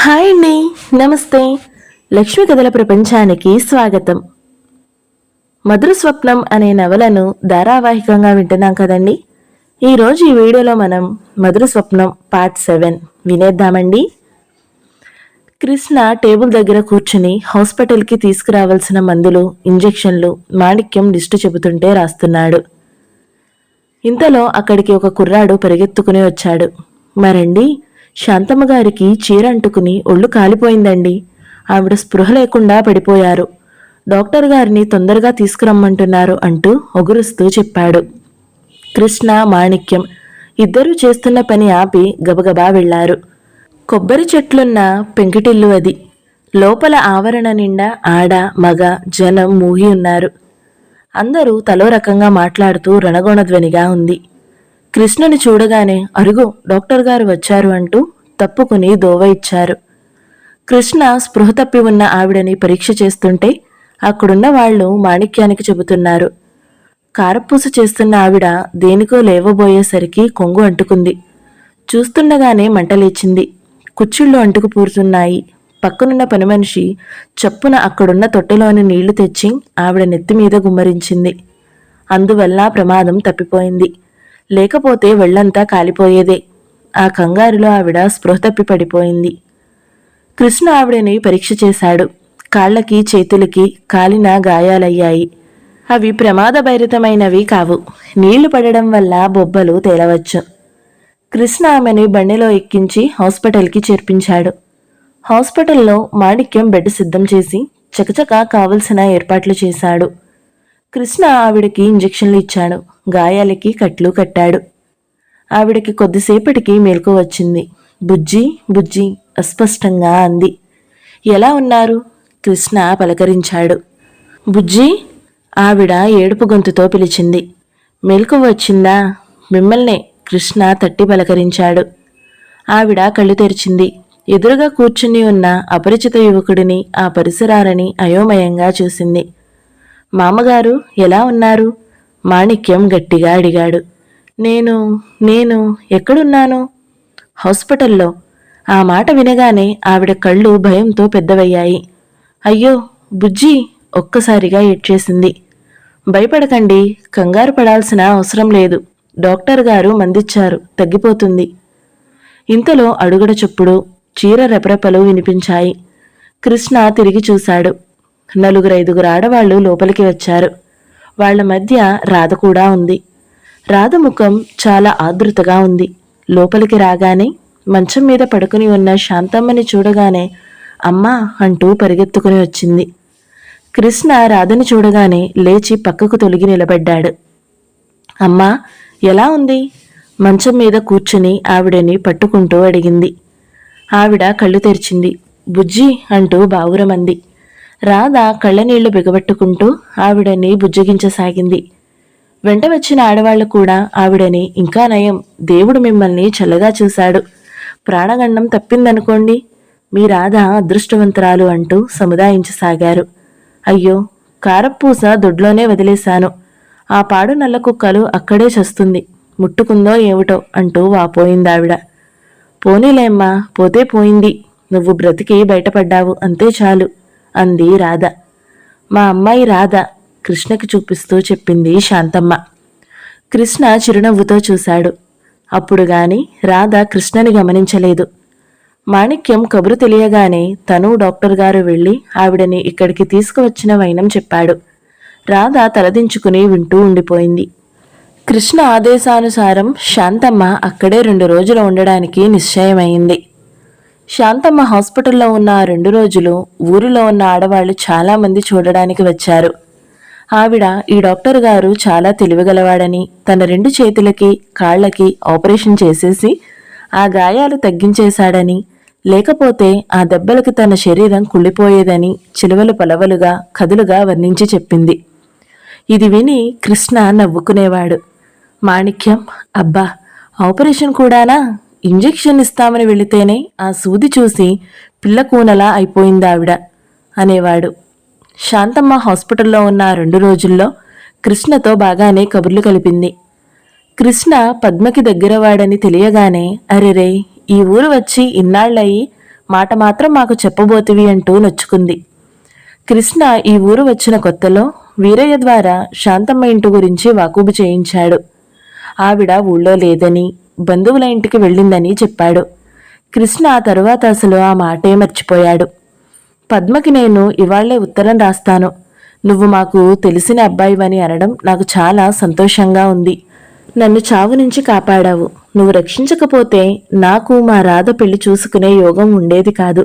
Hi అండి. నమస్తే. లక్ష్మి కథల ప్రపంచానికి స్వాగతం. మధుర స్వప్నం అనే నవలను ధారావాహికంగా వింటున్నాం కదండి. ఈరోజు ఈ వీడియోలో మనం మధుర స్వప్నం పార్ట్ 7 వినేద్దామండి. కృష్ణ టేబుల్ దగ్గర కూర్చుని హాస్పిటల్కి తీసుకురావాల్సిన మందులు, ఇంజెక్షన్లు మాణిక్యం లిస్టు చెబుతుంటే రాస్తున్నాడు. ఇంతలో అక్కడికి ఒక కుర్రాడు పరిగెత్తుకుని వచ్చాడు. మరండి, శాంతమ్మ గారికి చీర అంటుకుని ఒళ్ళు కాలిపోయిందండి. ఆవిడ స్పృహ లేకుండా పడిపోయారు. డాక్టర్ గారిని తొందరగా తీసుకురమ్మంటున్నారు అంటూ ఒగురుస్తూ చెప్పాడు. కృష్ణ, మాణిక్యం ఇద్దరూ చేస్తున్న పని ఆపి గబగబా వెళ్లారు. కొబ్బరి చెట్లున్న పెంకిటిల్లు అది. లోపల ఆవరణ నిండా ఆడ మగ జనం మూగి ఉన్నారు. అందరూ తలో రకంగా మాట్లాడుతూ రణగొణధ్వనిగా ఉంది. కృష్ణని చూడగానే అరుగు, డాక్టర్ గారు వచ్చారు అంటూ తప్పుకుని దోవ ఇచ్చారు. కృష్ణ స్పృహ తప్పి ఉన్న ఆవిడని పరీక్ష చేస్తుంటే అక్కడున్న వాళ్ళు మాణిక్యానికి చెబుతున్నారు. కారపూస చేస్తున్న ఆవిడ దేనికో లేవబోయేసరికి కొంగు అంటుకుంది. చూస్తుండగానే మంటలేచింది. కుచ్చిళ్ళు అంటుకుపూరుతున్నాయి. పక్కనున్న పనిమనిషి చప్పున అక్కడున్న తొట్టెలోని నీళ్లు తెచ్చి ఆవిడ నెత్తిమీద గుమ్మరించింది. అందువల్ల ప్రమాదం తప్పిపోయింది. లేకపోతే వెళ్లంతా కాలిపోయేదే. ఆ కంగారులో ఆవిడ స్పృహ తప్పి పడిపోయింది. కృష్ణ ఆవిడని పరీక్ష చేశాడు. కాళ్లకి చేతులకి కాలిన గాయాలయ్యాయి. అవి ప్రమాదభరితమైనవి కావు. నీళ్లు పడడం వల్ల బొబ్బలు తేలవచ్చు. కృష్ణ ఆమెని బండిలో ఎక్కించి హాస్పిటల్కి చేర్పించాడు. హాస్పిటల్లో మాణిక్యం బెడ్ సిద్ధం చేసి చకచకా కావలసిన ఏర్పాట్లు చేశాడు. కృష్ణ ఆవిడకి ఇంజెక్షన్లు ఇచ్చాడు. గాయాలకి కట్లు కట్టాడు. ఆవిడకి కొద్దిసేపటికి మెలకు వచ్చింది. బుజ్జి బుజ్జి అస్పష్టంగా అంది. ఎలా ఉన్నారు? కృష్ణ పలకరించాడు. బుజ్జి, ఆవిడ ఏడుపు గొంతుతో పిలిచింది. మెలకు వచ్చిందా? మిమ్మల్నే కృష్ణ తట్టి పలకరించాడు. ఆవిడ కళ్ళు తెరిచింది. ఎదురుగా కూర్చుని ఉన్న అపరిచిత యువకుడిని, ఆ పరిసరాలని అయోమయంగా చూసింది. మామగారు ఎలా ఉన్నారు? మాణిక్యం గట్టిగా అడిగాడు. నేను నేను ఎక్కడున్నాను? హాస్పిటల్లో. ఆ మాట వినగానే ఆవిడ కళ్ళు భయంతో పెద్దవయ్యాయి. అయ్యో బుజ్జి, ఒక్కసారిగా ఏడ్చేసింది. భయపడకండి, కంగారు పడాల్సిన అవసరం లేదు. డాక్టర్ గారు మందిచ్చారు, తగ్గిపోతుంది. ఇంతలో అడుగుడ చప్పుడు, చీర రెపరెపలు వినిపించాయి. కృష్ణ తిరిగి చూశాడు. 4-5 ఆడవాళ్లు లోపలికి వచ్చారు. వాళ్ల మధ్య రాధ కూడా ఉంది. రాధ ముఖం చాలా ఆదృతగా ఉంది. లోపలికి రాగానే మంచం మీద పడుకుని ఉన్న శాంతమ్మని చూడగానే అమ్మా అంటూ పరిగెత్తుకుని వచ్చింది. కృష్ణ రాధని చూడగానే లేచి పక్కకు తొలగి నిలబడ్డాడు. అమ్మా, ఎలా ఉంది? మంచం మీద కూర్చుని ఆవిడని పట్టుకుంటూ అడిగింది. ఆవిడ కళ్ళు తెరిచింది. బుజ్జి అంటూ బావురమంది. రాధ కళ్ళనీళ్లు బిగబట్టుకుంటూ ఆవిడని బుజ్జగించసాగింది. వెంట వచ్చిన ఆడవాళ్లు కూడా ఆవిడని ఇంకా నయం, దేవుడు మిమ్మల్ని చల్లగా చూశాడు, ప్రాణగండం తప్పిందనుకోండి, మీ రాధ అదృష్టవంతురాలు అంటూ సముదాయించసాగారు. అయ్యో, కారప్పూస దొడ్లోనే వదిలేశాను. ఆ పాడు నల్ల కుక్కలు అక్కడే చస్తుంది, ముట్టుకుందో ఏమిటో అంటూ వాపోయిందావిడ. పోనీలేమ్మా, పోతే పోయింది, నువ్వు బ్రతికి బయటపడ్డావు, అంతే చాలు అంది రాధ. మా అమ్మాయి రాధ, కృష్ణకి చూపిస్తూ చెప్పింది శాంతమ్మ. కృష్ణ చిరునవ్వుతో చూశాడు. అప్పుడు గాని రాధ కృష్ణని గమనించలేదు. మాణిక్యం కబురు తెలియగానే తను డాక్టర్ గారు వెళ్లి ఆవిడని ఇక్కడికి తీసుకువచ్చిన వైనం చెప్పాడు. రాధ తలదించుకుని వింటూ ఉండిపోయింది. కృష్ణ ఆదేశానుసారం శాంతమ్మ అక్కడే 2 రోజులు ఉండడానికి నిశ్చయమైంది. శాంతమ్మ హాస్పిటల్లో ఉన్న 2 రోజులు ఊరిలో ఉన్న ఆడవాళ్లు చాలామంది చూడడానికి వచ్చారు. ఆవిడ ఈ డాక్టర్ గారు చాలా తెలివిగలవాడని, తన 2 చేతులకి కాళ్లకి ఆపరేషన్ చేసేసి ఆ గాయాలు తగ్గించేశాడని, లేకపోతే ఆ దెబ్బలకి తన శరీరం కుళ్ళిపోయేదని చిలువలు పలవలుగా కథలుగా వర్ణించి చెప్పింది. ఇది విని కృష్ణ నవ్వుకునేవాడు. మాణిక్యం, అబ్బా, ఆపరేషన్ కూడానా? ఇంజెక్షన్ ఇస్తామని వెళితేనే ఆ సూది చూసి పిల్ల కూనలా అయిపోయిందావిడ అనేవాడు. శాంతమ్మ హాస్పిటల్లో ఉన్న 2 రోజుల్లో కృష్ణతో బాగానే కబుర్లు కలిపింది. కృష్ణ పద్మకి దగ్గరవాడని తెలియగానే, అరెరే, ఈ ఊరు వచ్చి ఇన్నాళ్లయి మాట మాత్రం మాకు చెప్పబోతివి అంటూ నొచ్చుకుంది. కృష్ణ ఈ ఊరు వచ్చిన కొత్తలో వీరయ్య ద్వారా శాంతమ్మ ఇంటి గురించి వాకూబు చేయించాడు. ఆవిడ ఊళ్ళో లేదని, బంధువుల ఇంటికి వెళ్ళిందని చెప్పాడు. కృష్ణ ఆ తరువాత అసలు ఆ మాటే మర్చిపోయాడు. పద్మకి నేను ఇవాళ్లే ఉత్తరం రాస్తాను. నువ్వు మాకు తెలిసిన అబ్బాయివని అనడం నాకు చాలా సంతోషంగా ఉంది. నన్ను చావు నుంచి కాపాడావు. నువ్వు రక్షించకపోతే నాకు మా రాధ పెళ్లి చూసుకునే యోగం ఉండేది కాదు.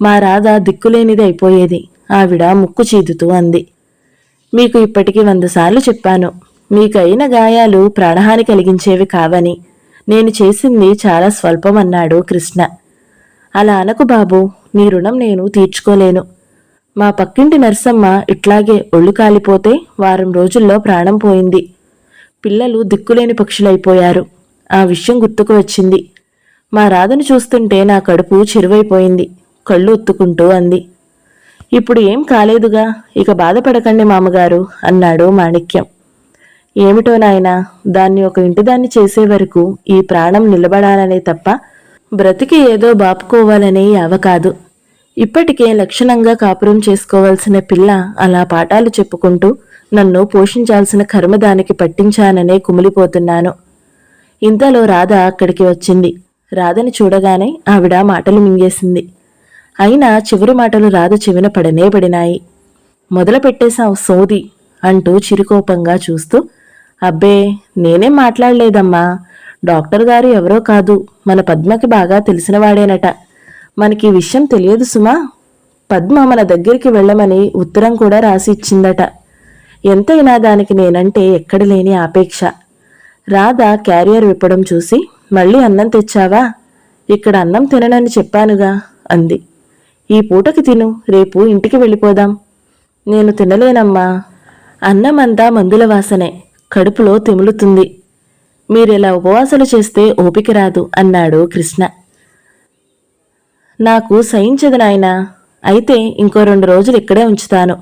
మా రాధ దిక్కులేనిది అయిపోయేది. ఆవిడ ముక్కు చీదుతూ అంది. మీకు ఇప్పటికి 100 సార్లు చెప్పాను. మీకైన గాయాలు ప్రాణహాని కలిగించేవి కావని. నేను చేసింది చాలా స్వల్పమన్నాడు కృష్ణ. అలా అనకు బాబు, నీ రుణం నేను తీర్చుకోలేను. మా పక్కింటి నర్సమ్మ ఇట్లాగే ఒళ్ళు కాలిపోతే వారం రోజుల్లో ప్రాణం పోయింది. పిల్లలు దిక్కులేని పక్షులైపోయారు. ఆ విషయం గుర్తుకు వచ్చింది. మా రాధను చూస్తుంటే నా కడుపు చెరువైపోయింది. కళ్ళు ఒత్తుకుంటూ అంది. ఇప్పుడు ఏం కాలేదుగా, ఇక బాధపడకండి మామగారు అన్నాడు మాణిక్యం. ఏమిటో నాయనా, దాన్ని ఒక ఇంటిదాన్ని చేసే వరకు ఈ ప్రాణం నిలబడాలనే తప్ప బ్రతికి ఏదో బాపుకోవాలనే యావ కాదు. ఇప్పటికే లక్షణంగా కాపురం చేసుకోవాల్సిన పిల్ల అలా పాఠాలు చెప్పుకుంటూ నన్ను పోషించాల్సిన కర్మ దానికి పట్టించాననే కుమిలిపోతున్నాను. ఇంతలో రాధ అక్కడికి వచ్చింది. రాధని చూడగానే ఆవిడ మాటలు మింగేసింది. అయినా చివరి మాటలు రాధ చెవిన పడనే పడినాయి. మొదలు పెట్టేశావు సోది అంటూ చిరుకోపంగా చూస్తూ, అబ్బే నేనేం మాట్లాడలేదమ్మా. డాక్టర్ గారు ఎవరో కాదు, మన పద్మకి బాగా తెలిసినవాడేనట. మనకి ఈ విషయం తెలియదు సుమా. పద్మ మన దగ్గరికి వెళ్ళమని ఉత్తరం కూడా రాసి ఇచ్చిందట. ఎంతైనా దానికి నేనంటే ఎక్కడ లేని ఆపేక్ష. రాధ క్యారియర్ విప్పడం చూసి, మళ్ళీ అన్నం తెచ్చావా? ఇక్కడ అన్నం తిననని చెప్పానుగా అంది. ఈ పూటకి తిను, రేపు ఇంటికి వెళ్ళిపోదాం. నేను తినలేనమ్మా. అన్నమంతా మందుల వాసనే, కడుపులో తెములుతుంది. మీరెలా ఉపవాసాలు చేస్తే ఓపిక రాదు అన్నాడు కృష్ణ. నాకు సహించదు నాయనా. అయితే ఇంకో 2 రోజులు ఇక్కడే ఉంచుతాను.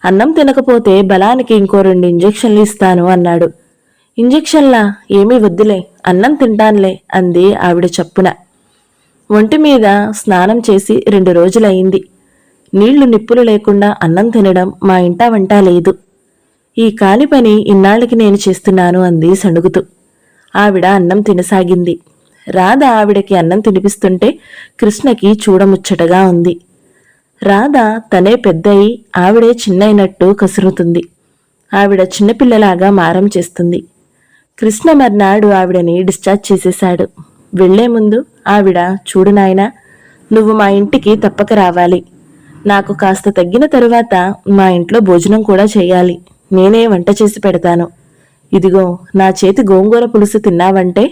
అన్నం తినకపోతే బలానికి ఇంకో 2 ఇంజెక్షన్లు ఇస్తాను అన్నాడు. ఇంజెక్షన్లా? ఏమీ వద్దులే, అన్నం తింటానులే అంది ఆవిడ చప్పున. ఒంటి మీద స్నానం చేసి 2 రోజులయింది. నీళ్లు నిప్పులు లేకుండా అన్నం తినడం మా ఇంట వంట లేదు. ఈ కాలి పని ఇన్నాళ్ళకి నేను చేస్తున్నాను అంది సణుగుతూ. ఆవిడ అన్నం తినసాగింది. రాధ ఆవిడకి అన్నం తినిపిస్తుంటే కృష్ణకి చూడముచ్చటగా ఉంది. రాధ తనే పెద్దయి ఆవిడే చిన్నైనట్టు కసురుతుంది. ఆవిడ చిన్నపిల్లలాగా మారం చేస్తుంది. కృష్ణ మర్నాడు ఆవిడని డిశ్చార్జ్ చేసేశాడు. వెళ్లే ముందు ఆవిడ, చూడు నాయనా, నువ్వు మా ఇంటికి తప్పక రావాలి. నాకు కాస్త తగ్గిన తరువాత మా ఇంట్లో భోజనం కూడా చేయాలి. నేనే వంట చేసి పెడతాను. ఇదిగో నా చేతి గోంగూర పులుసు తిన్నావంటే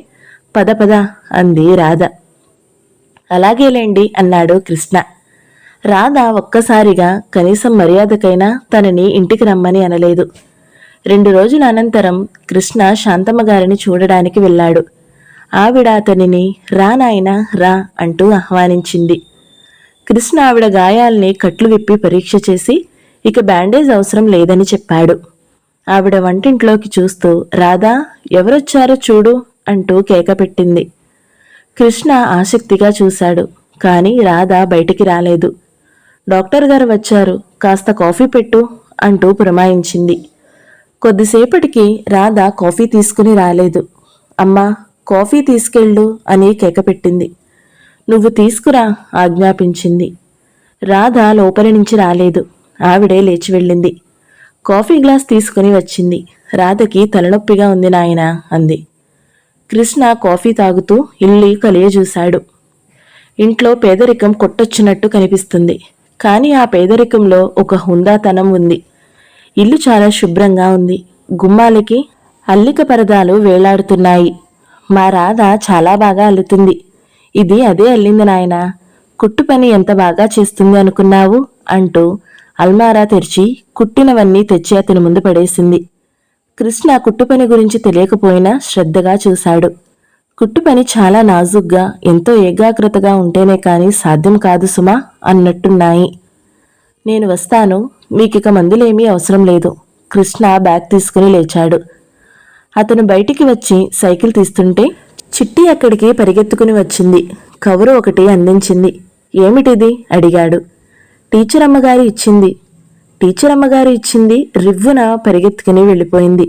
పద పద అంది రాధ. అలాగేలేండి అన్నాడు కృష్ణ. రాధ ఒక్కసారిగా కనీసం మర్యాదకైనా తనని ఇంటికి రమ్మని అనలేదు. 2 రోజుల అనంతరం కృష్ణ శాంతమ్మ గారిని చూడడానికి వెళ్ళాడు. ఆవిడ అతనిని రా నాయనా రా అంటూ ఆహ్వానించింది. కృష్ణ ఆవిడ గాయాల్ని కట్లు విప్పి పరీక్ష చేసి ఇక బ్యాండేజ్ అవసరం లేదని చెప్పాడు. ఆవిడ వంటింట్లోకి చూస్తూ, రాధా, ఎవరొచ్చారో చూడు అంటూ కేక పెట్టింది. కృష్ణ ఆసక్తిగా చూశాడు. కాని రాధ బయటికి రాలేదు. డాక్టర్ గారు వచ్చారు, కాస్త కాఫీ పెట్టు అంటూ పురమాయించింది. కొద్దిసేపటికి రాధ కాఫీ తీసుకుని రాలేదు. అమ్మా, కాఫీ తీసుకెళ్ళు అని కేకపెట్టింది. నువ్వు తీసుకురా ఆజ్ఞాపించింది. రాధ లోపలి నుంచి రాలేదు. ఆవిడే లేచి వెళ్ళింది. కాఫీ గ్లాస్ తీసుకుని వచ్చింది. రాధకి తలనొప్పిగా ఉంది నాయనా అంది. కృష్ణ కాఫీ తాగుతూ ఇల్లి కలియజూశాడు. ఇంట్లో పేదరికం కొట్టొచ్చినట్టు కనిపిస్తుంది. కాని ఆ పేదరికంలో ఒక హుందాతనం ఉంది. ఇల్లు చాలా శుభ్రంగా ఉంది. గుమ్మాలకి అల్లిక పరదాలు వేలాడుతున్నాయి. మా రాధ చాలా బాగా అల్లుతుంది. ఇది అదే అల్లింది నాయనా. కుట్టు పని ఎంత బాగా చేస్తుంది అనుకున్నావు అంటూ అల్మారా తెరిచి కుట్టినవన్నీ తెచ్చి అతని ముందు పడేసింది. కృష్ణ కుట్టుపని గురించి తెలియకపోయినా శ్రద్ధగా చూశాడు. కుట్టుపని చాలా నాజుగ్గా, ఎంతో ఏకాగ్రతగా ఉంటేనే కాని సాధ్యం కాదు సుమా అన్నట్టున్నాయి. నేను వస్తాను, మీకిక మందులేమీ అవసరం లేదు. కృష్ణ బ్యాగ్ తీసుకుని లేచాడు. అతను బయటికి వచ్చి సైకిల్ తీస్తుంటే చిట్టి అక్కడికి పరిగెత్తుకుని వచ్చింది. కవరు ఒకటి అందించింది. ఏమిటిది అడిగాడు. టీచర్ అమ్మగారు ఇచ్చింది. టీచర్ అమ్మగారు ఇచ్చింది రివ్వున పరిగెత్తుకుని వెళ్ళిపోయింది.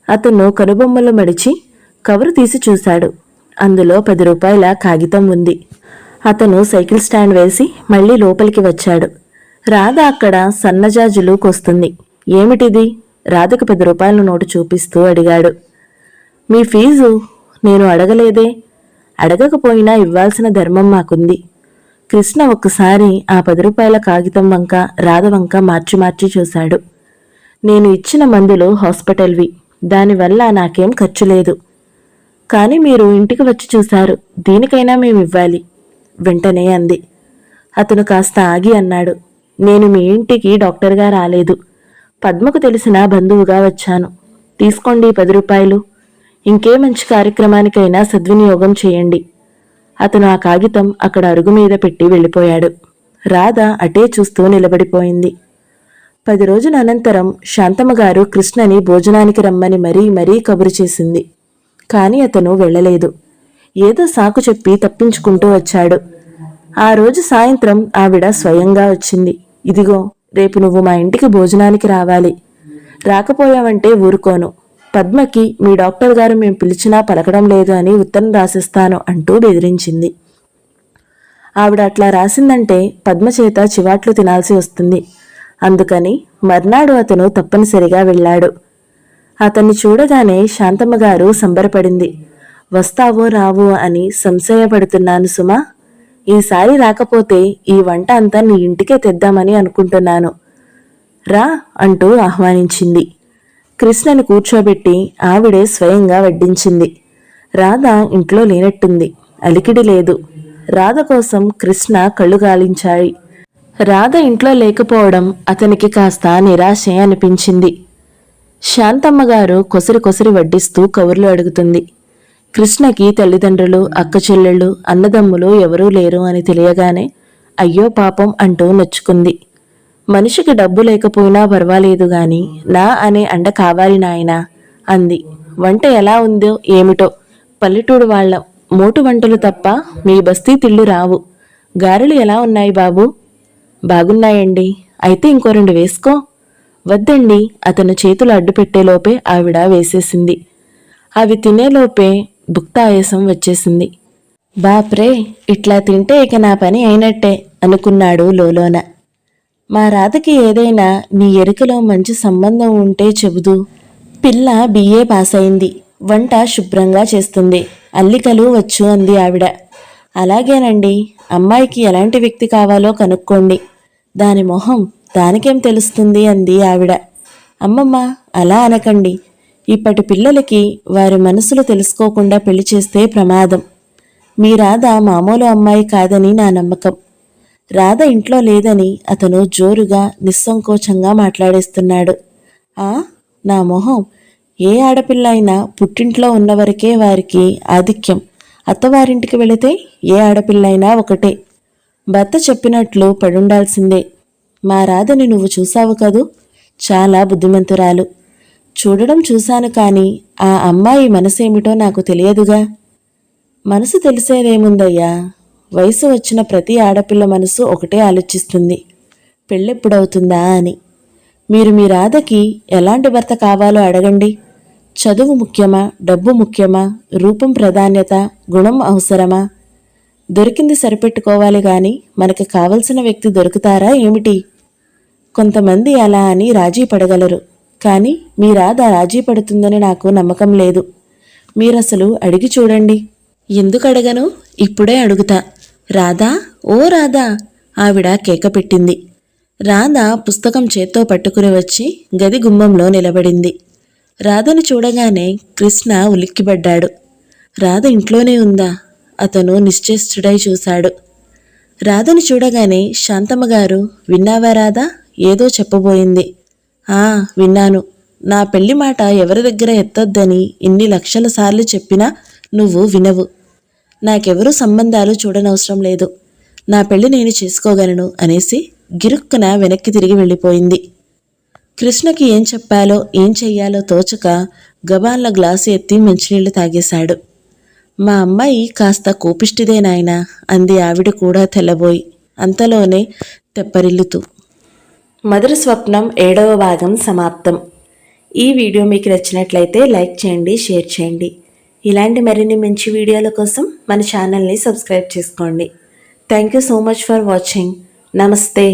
అతను కనుబొమ్మలు మడిచి కవరు తీసి చూశాడు. అందులో 10 రూపాయల కాగితం ఉంది. అతను సైకిల్ స్టాండ్ వేసి మళ్లీ లోపలికి వచ్చాడు. రాధ అక్కడ సన్నజాజులు కొస్తుంది. ఏమిటిది? రాధకు 10 రూపాయల నోటు చూపిస్తూ అడిగాడు. మీ ఫీజు నేను అడగలేదే. అడగకపోయినా ఇవ్వాల్సిన ధర్మం మాకుంది. కృష్ణ ఒక్కసారి ఆ 10 రూపాయల కాగితం వంక రాధ వంక మార్చి మార్చి చూశాడు. నేను ఇచ్చిన మందులు హాస్పిటల్వి. దానివల్ల నాకేం ఖర్చు లేదు. కానీ మీరు ఇంటికి వచ్చి చూశారు. దీనికైనా మేమివ్వాలి వెంటనే అంది. అతను కాస్త ఆగి అన్నాడు. నేను మీ ఇంటికి డాక్టర్గా రాలేదు. పద్మకు తెలిసిన బంధువుగా వచ్చాను. తీసుకోండి 10 రూపాయలు. ఇంకే మంచి కార్యక్రమానికైనా సద్వినియోగం చేయండి. అతను ఆ కాగితం అక్కడ అరుగు మీద పెట్టి వెళ్ళిపోయాడు. రాధ అటే చూస్తూ నిలబడిపోయింది. 10 రోజుల అనంతరం శాంతమ్మగారు కృష్ణని భోజనానికి రమ్మని మరీ కబురు చేసింది. కాని అతను వెళ్ళలేదు. ఏదో సాకు చెప్పి తప్పించుకుంటూ వచ్చాడు. ఆ రోజు సాయంత్రం ఆవిడ స్వయంగా వచ్చింది. ఇదిగో, రేపు నువ్వు మా ఇంటికి భోజనానికి రావాలి. రాకపోయావంటే ఊరుకోను. పద్మకి మీ డాక్టర్ గారు మేము పిలిచినా పలకడం లేదు అని ఉత్తరం రాసిస్తాను అంటూ బెదిరించింది. ఆవిడ అట్లా రాసిందంటే పద్మ చేత చివాట్లు తినాల్సి వస్తుంది. అందుకని మర్నాడు అతను తప్పనిసరిగా వెళ్ళాడు. అతన్ని చూడగానే శాంతమ్మగారు సంబరపడింది. వస్తావో రావో అని సంశయపడుతున్నాను సుమా. ఈసారి రాకపోతే ఈ వంట అంతా నీ ఇంటికే తెద్దామని అనుకుంటున్నాను. రా అంటూ ఆహ్వానించింది. కృష్ణని కూర్చోబెట్టి ఆవిడే స్వయంగా వడ్డించింది. రాధ ఇంట్లో లేనట్టుంది. అలికిడి లేదు. రాధ కోసం కృష్ణ కళ్ళు గాలించాయి. రాధ ఇంట్లో లేకపోవడం అతనికి కాస్త నిరాశే అనిపించింది. శాంతమ్మగారు కొసరి వడ్డిస్తూ కబుర్లు అడుగుతుంది. కృష్ణకి తల్లిదండ్రులు, అక్క చెల్లెళ్ళు, అన్నదమ్ములు ఎవరూ లేరు అని తెలియగానే అయ్యో పాపం అంటూ నొచ్చుకుంది. మనిషికి డబ్బు లేకపోయినా పర్వాలేదు గాని నా అనే అండ కావాలి నాయనా అంది. వంట ఎలా ఉందో ఏమిటో, పల్లెటూడు వాళ్ళ మోటు వంటలు తప్ప మీ బస్తీ తిళ్ళు రావు. గారెలు ఎలా ఉన్నాయి బాబూ? బాగున్నాయండి. అయితే ఇంకో 2 వేసుకో. వద్దండి. అతను చేతులు అడ్డుపెట్టేలోపే ఆవిడ వేసేసింది. అవి తినేలోపే భుక్తాయాసం వచ్చేసింది. బాప్రే, ఇట్లా తింటే ఇక నా పని అయినట్టే అనుకున్నాడు లోలోన. మా రాధకి ఏదైనా నీ ఎరుకలో మంచి సంబంధం ఉంటే చెబుదు. పిల్ల బిఏ పాస్ అయింది. వంట శుభ్రంగా చేస్తుంది. అల్లికలు వచ్చు అంది ఆవిడ. అలాగేనండి. అమ్మాయికి ఎలాంటి వ్యక్తి కావాలో కనుక్కోండి. దాని మొహం దానికేం తెలుస్తుంది అంది ఆవిడ. అమ్మమ్మ, అలా అనకండి. ఇప్పటి పిల్లలకి వారి మనసులు తెలుసుకోకుండా పెళ్లి చేస్తే ప్రమాదం. మీ రాధ మామూలు అమ్మాయి కాదని నా నమ్మకం. రాధ ఇంట్లో లేదని అతను జోరుగా నిస్సంకోచంగా మాట్లాడేస్తున్నాడు. నా మొహం. ఏ ఆడపిల్ల అయినా పుట్టింట్లో ఉన్నవరకే వారికి ఆధిక్యం. అత్తవారింటికి వెళితే ఏ ఆడపిల్లైనా ఒకటే. భర్త చెప్పినట్లు పడుండాల్సిందే. మా రాధని నువ్వు చూశావు కదూ, చాలా బుద్ధిమంతురాలు. చూడడం చూశాను కానీ ఆ అమ్మాయి మనసేమిటో నాకు తెలియదుగా. మనసు తెలిసేదేముందయ్యా. వయసు వచ్చిన ప్రతి ఆడపిల్ల మనసు ఒకటే ఆలోచిస్తుంది, పెళ్ళెప్పుడవుతుందా అని. మీరు మీ రాధకి ఎలాంటి భర్త కావాలో అడగండి. చదువు ముఖ్యమా, డబ్బు ముఖ్యమా, రూపం ప్రాధాన్యత, గుణం అవసరమా? దొరికింది సరిపెట్టుకోవాలి గాని మనకు కావలసిన వ్యక్తి దొరుకుతారా ఏమిటి? కొంతమంది అలా అని రాజీ పడగలరు. కానీ మీ రాధ రాజీ పడుతుందని నాకు నమ్మకం లేదు. మీరసలు అడిగి చూడండి. ఎందుకు అడగను? ఇప్పుడే అడుగుతా. రాధా, ఓ రాధా! ఆవిడ కేక పెట్టింది. రాధ పుస్తకం చేత్తో పట్టుకుని వచ్చి గది గుమ్మంలో నిలబడింది. రాధను చూడగానే కృష్ణ ఉలిక్కిపడ్డాడు. రాధ ఇంట్లోనే ఉందా? అతను నిశ్చేష్టుడై చూశాడు. రాధను చూడగానే శాంతమ్మగారు, విన్నావా రాధా? ఏదో చెప్పబోయింది. విన్నాను. నా పెళ్లి మాట ఎవరి దగ్గర ఎత్తొద్దని ఇన్ని లక్షల సార్లు చెప్పినా నువ్వు వినవు. నాకెవరూ సంబంధాలు చూడనవసరం లేదు. నా పెళ్లి నేను చేసుకోగలను అనేసి గిరుక్కున వెనక్కి తిరిగి వెళ్ళిపోయింది. కృష్ణకి ఏం చెప్పాలో ఏం చెయ్యాలో తోచక గబాన్ల గ్లాసు ఎత్తి మంచినీళ్లు తాగేశాడు. మా అమ్మాయి కాస్త కోపిష్టిదే నాయనా అంది ఆవిడ కూడా తెల్లబోయి, అంతలోనే తెప్పరిల్లుతూ. మధుర స్వప్నం 7వ భాగం సమాప్తం. ఈ వీడియో మీకు నచ్చినట్లయితే లైక్ చేయండి, షేర్ చేయండి. ఇలాంటి మరిన్ని మంచి వీడియోల కోసం మన ఛానల్ని సబ్స్క్రైబ్ చేసుకోండి. Thank you so much for watching. నమస్తే.